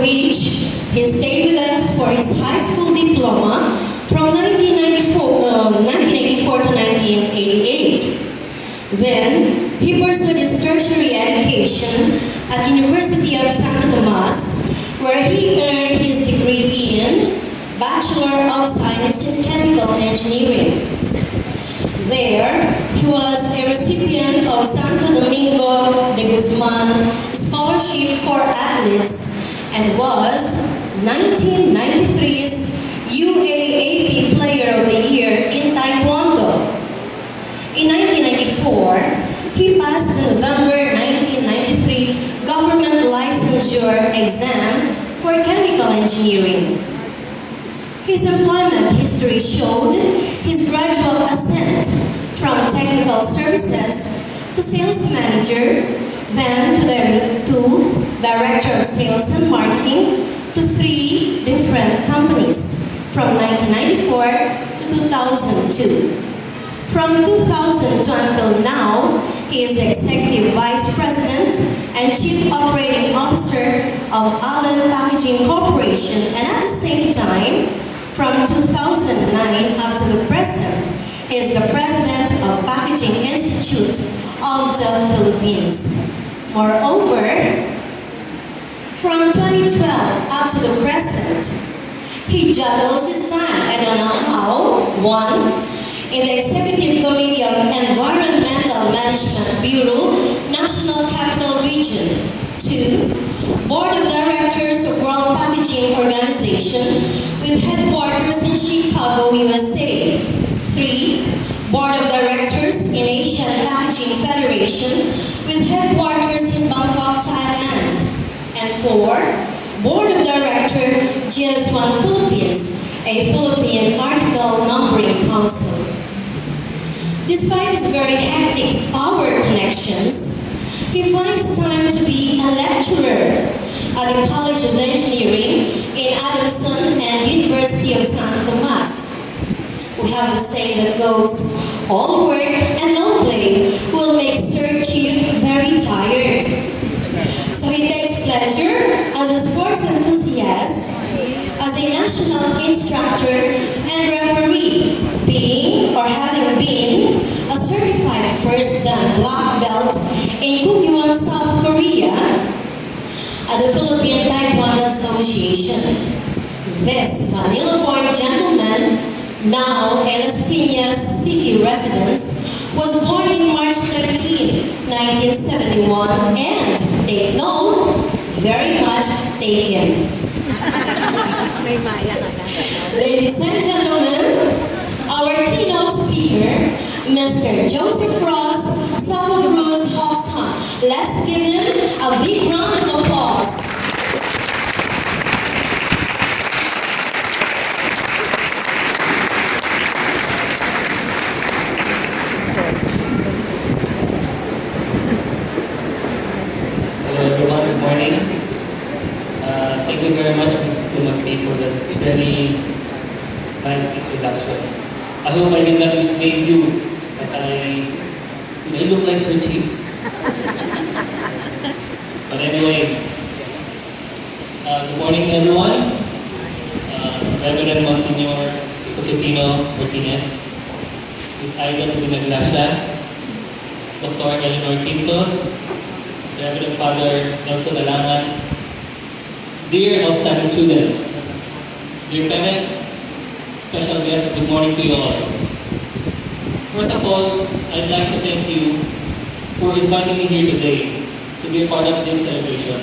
which he stayed with us for his high school diploma from 1984 to 1988. Then, he pursued his tertiary education at University of Santo Tomas, where he earned his degree in Bachelor of Science in Chemical Engineering. There, he was a recipient of Santo Domingo de Guzman Scholarship for Athletes and was 1993's UAAP Player of the Year in Taekwondo. In 1994, he passed the November 1993 government licensure exam for chemical engineering. His employment history showed his gradual ascent from technical services to sales manager, then to director of sales and marketing to 3 different companies from 1994 to 2002. From 2002 until now, he is Executive Vice President and Chief Operating Officer of Allen Packaging Corporation, and at the same time, from 2009 up to the present, he is the President of Packaging Institute of the Philippines. Moreover, from 2012 up to the present, he juggles his time, I don't know how. 1, in the Executive Committee of Environmental Management Bureau, National Capital Region. 2, Board of Directors of World Packaging Organization with headquarters in Chicago, USA. 3, Board of Directors in Asian Packaging Federation with headquarters in Bangkok, Thailand. And 4, Board of Director GS1 Philippines, a Philippine Article Numbering Council. Despite his very hectic power connections, he finds time to be a lecturer at the College of Engineering in Adamson and University of Santo Tomas. We have the saying that goes, all work and no play will make Sir Chief very tired. So he takes pleasure as a sports enthusiast, as a national instructor and referee, being or having been a certified first dan black belt in Kukyoan, South Korea at the Philippine Taekwondo Association. This Manila-born gentleman, now a Las Piñas City resident, was born in March 13, 1971 and, take note, very much taken. Ladies and gentlemen, our keynote speaker, Mr. Joseph Ross Santa Cruz Hobson. Let's give him a big round of applause. Hello everyone, good morning. Thank you very much, Mrs. Lumagpi, for that very nice introduction. I hope I did not mislead you that I may look like Sir Chief. But anyway, good morning everyone. Reverend Monsignor Josefino Martinez, Ms. Aida Binaglasya, Dr. Eleanor Quintos, Reverend Father Nelson Alangan, dear outstanding students, dear parents, special guests, good morning to you all. First of all, I'd like to thank you for inviting me here today to be a part of this celebration.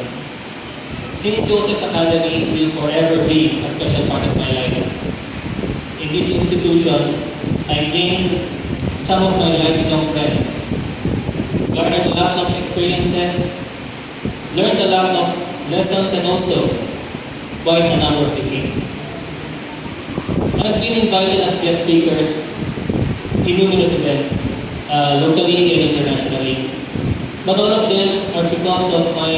St. Joseph's Academy will forever be a special part of my life. In this institution, I gained some of my lifelong friends, garnered a lot of experiences, learned a lot of lessons, and also quite a number of defeats. I've been invited as guest speakers in numerous events, locally and internationally. But all of them are because of my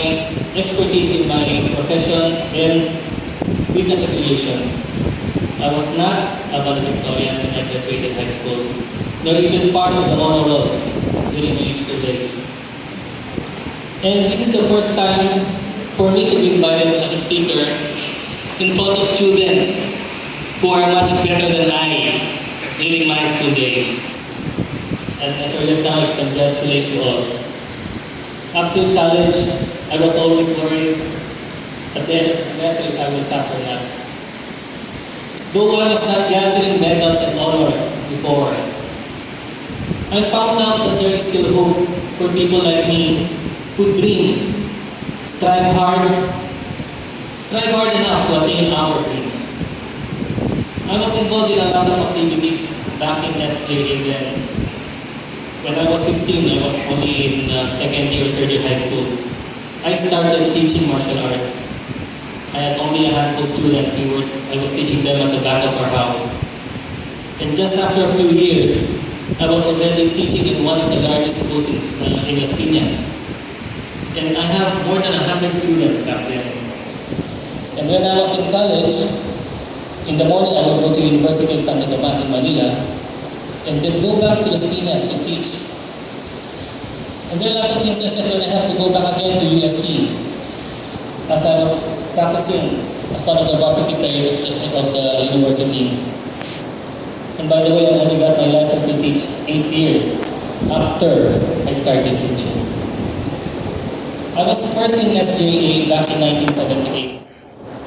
expertise in my profession and business affiliations. I was not a valedictorian when I graduated high school, nor even part of the honor rolls during my school days. And this is the first time for me to be invited as a speaker in front of students who are much better than I during my school days. And as early as now, I congratulate you all. Up till college, I was always worried at the end of the semester if I would pass or not. Though I was not gathering medals and honors before, I found out that there is still hope for people like me who dream, strive hard enough to attain our dreams. I was involved in a lot of activities back in SJA then. When I was 15, I was only in second year or third year high school. I started teaching martial arts. I had only a handful of students. I was teaching them at the back of our house. And just after a few years, I was already teaching in one of the largest schools in Las Piñas. And I have more than 100 students back then. And when I was in college, in the morning I would go to University of Santo Tomas in Manila, and then go back to Las Piñas to teach. And there are lots of instances when I have to go back again to UST, as I was practicing as part of the varsity players of the university. And by the way, I only got my license to teach 8 years after I started teaching. I was first in SJA back in 1978.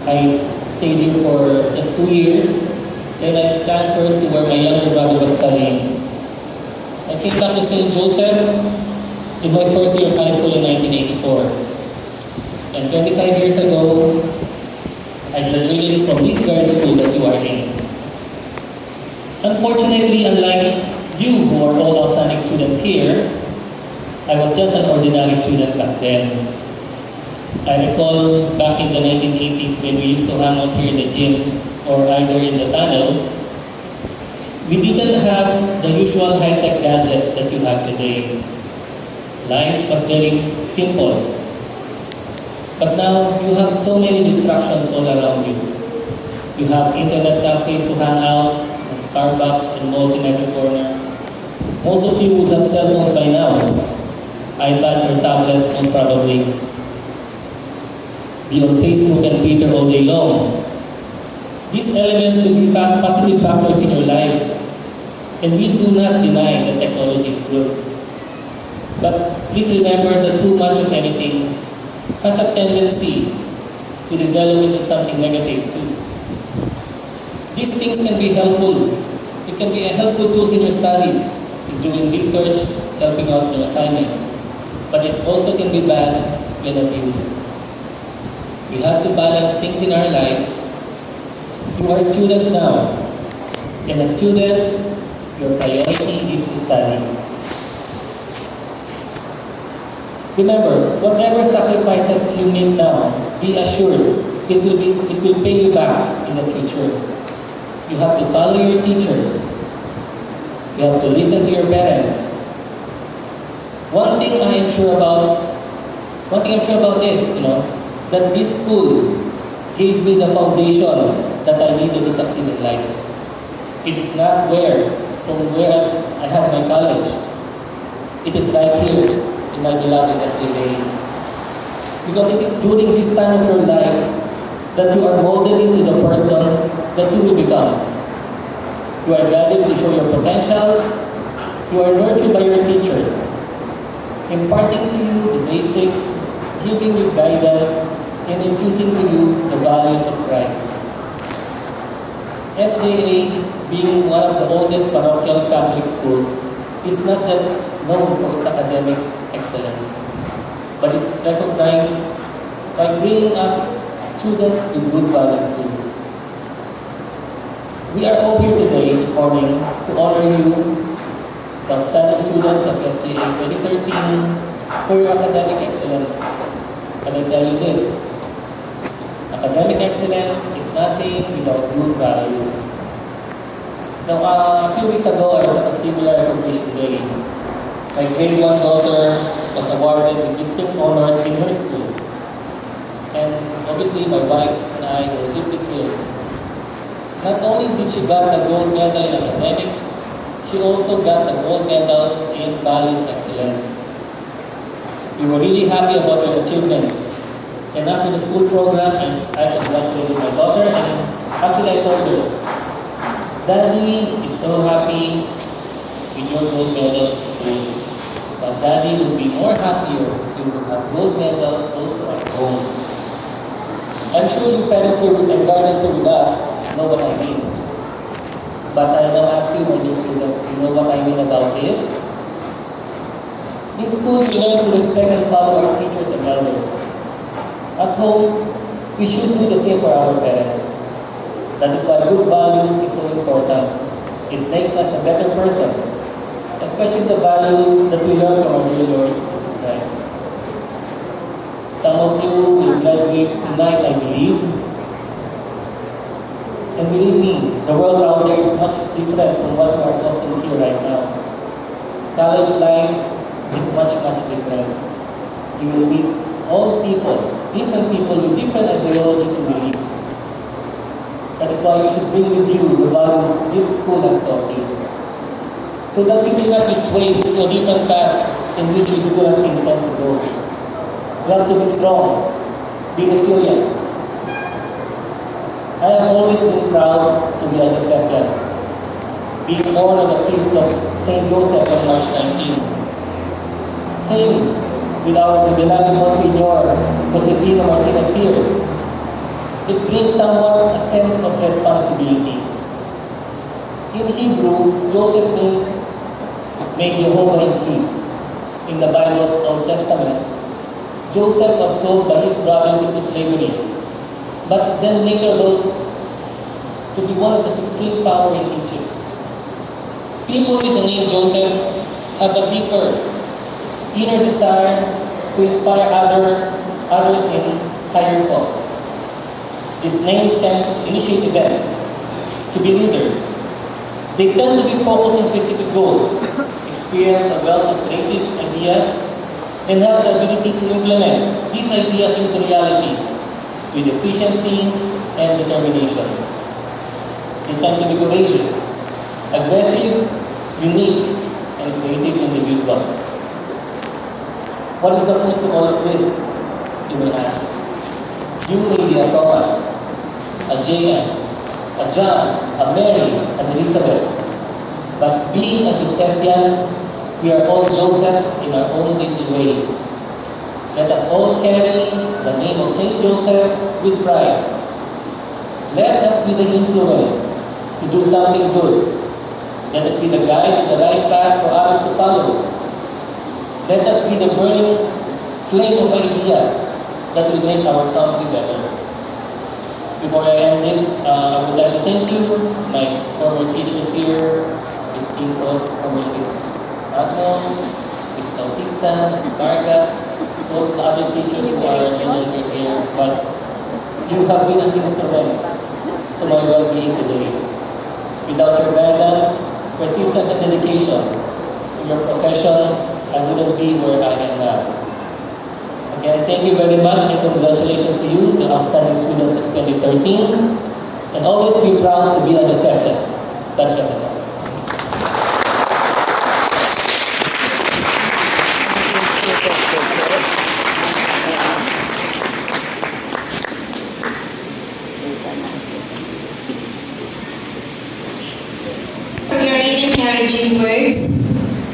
I stayed here for just 2 years. Then I transferred to where my younger brother was studying. I came back to St. Joseph in my first year of high school in 1984. And 25 years ago, I graduated from this very school that you are in. Unfortunately, unlike you who are all outstanding students here, I was just an ordinary student back then. I recall back in the 1980s when we used to hang out here in the gym or either in the tunnel, we didn't have the usual high-tech gadgets that you have today. Life was very simple. But now, you have so many distractions all around you. You have internet cafes to hang out, Starbucks and malls in every corner. Most of you would have cell phones by now. iPads or tablets, most probably. Be on Facebook and Twitter all day long. These elements could be positive factors in your lives, and we do not deny that technology is good. But please remember that too much of anything has a tendency to develop into something negative too. These things can be helpful. It can be a helpful tool in your studies, in doing research, helping out with assignments. But it also can be bad when abused. We have to balance things in our lives. You are students now, and as students, your priority is to study. Remember, whatever sacrifices you make now, be assured it will pay you back in the future. You have to follow your teachers. You have to listen to your parents. One thing I'm sure about is, that this school gave me the foundation that I needed to succeed in life. It's not from where I had my college. It is right here in my beloved SJA. Because it is during this time of your life that you are molded into the person that you will become. You are guided to show your potentials. You are nurtured by your teachers, imparting to you the basics, giving you guidance, and infusing to you the values of Christ. SJA, being one of the oldest parochial Catholic schools, is not just known for its academic excellence, but is recognized by bringing up students with good values too. We are all here today, this morning, to honor you, the outstanding students of SJA 2013, for your academic excellence. And I tell you this, academic excellence is nothing without good values. Now, a few weeks ago, I was at a similar recognition day. My grade 1 daughter was awarded with distinct honors in her school. And obviously, my wife and I were deeply thrilled. Not only did she get the gold medal in academics, she also got the gold medal in values excellence. We were really happy about her achievements. And after the school program, I congratulated my daughter, and actually I told her, Daddy is so happy with your gold medals today. But Daddy would be more happier if you would have gold medals also at home. I'm sure you parents here and guardians here with us know what I mean. But I now ask you, my dear students, you know what I mean about this? In school, we learn to respect and follow our teachers and elders. At home, we should do the same for our parents. That is why good values is so important. It makes us a better person, especially the values that we learn from our dear Lord Jesus Christ. Some of you will graduate tonight, I believe. And believe me, the world out there is much different from what we are accustomed here right now. College life is much, much different. You will meet all people, different people with different ideologies and beliefs. That is why you should bring with you the values this school has taught you, so that you will not be swayed to a different path in which you do not intend to go. You have to be strong, be resilient. I have always been proud to be a Josefian, being born on the feast of St. Joseph on March 19. Same with our beloved Monsignor Josefino Martinez here. It brings somewhat a sense of responsibility. In Hebrew, Joseph means may Jehovah increase. In the Bible's Old Testament, Joseph was sold by his brothers into slavery, but then later rose to be one of the supreme power in Egypt. People with the name Joseph have a deeper inner desire to inspire others in higher cause. This name tends to initiate events, to be leaders. They tend to be focused on specific goals, experience a wealth of creative ideas, and have the ability to implement these ideas into reality with efficiency and determination. They tend to be courageous, aggressive, unique, and creative individuals. What is the point to all of this? You may ask. You may be a Thomas, a J.M., a John, a Mary, and Elizabeth. But being a Josephian, we are all Josephs in our own little way. Let us all carry the name of Saint Joseph with pride. Let us be the influence to do something good. Let us be the guide in the right path for others to follow. Let us be the burning flame of ideas that will make our country better. Before I end this, I would like to thank you, my former teachers here, Ms. Quintos, former Ms. Asmo, Ms. Bautista, Vargas, all the other teachers who are no longer here, but you have been an instrument to my well-being today. Without your guidance, persistence, and dedication to your profession, I wouldn't be where I am now. Again, thank you very much and congratulations to you, the outstanding students of 2013, and always be proud to be a Josefian. God bless us all. Very encouraging words,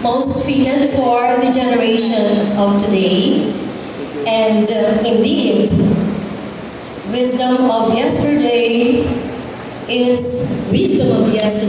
most fitted for the generation of today. And indeed, wisdom of yesterday is wisdom of yesterday.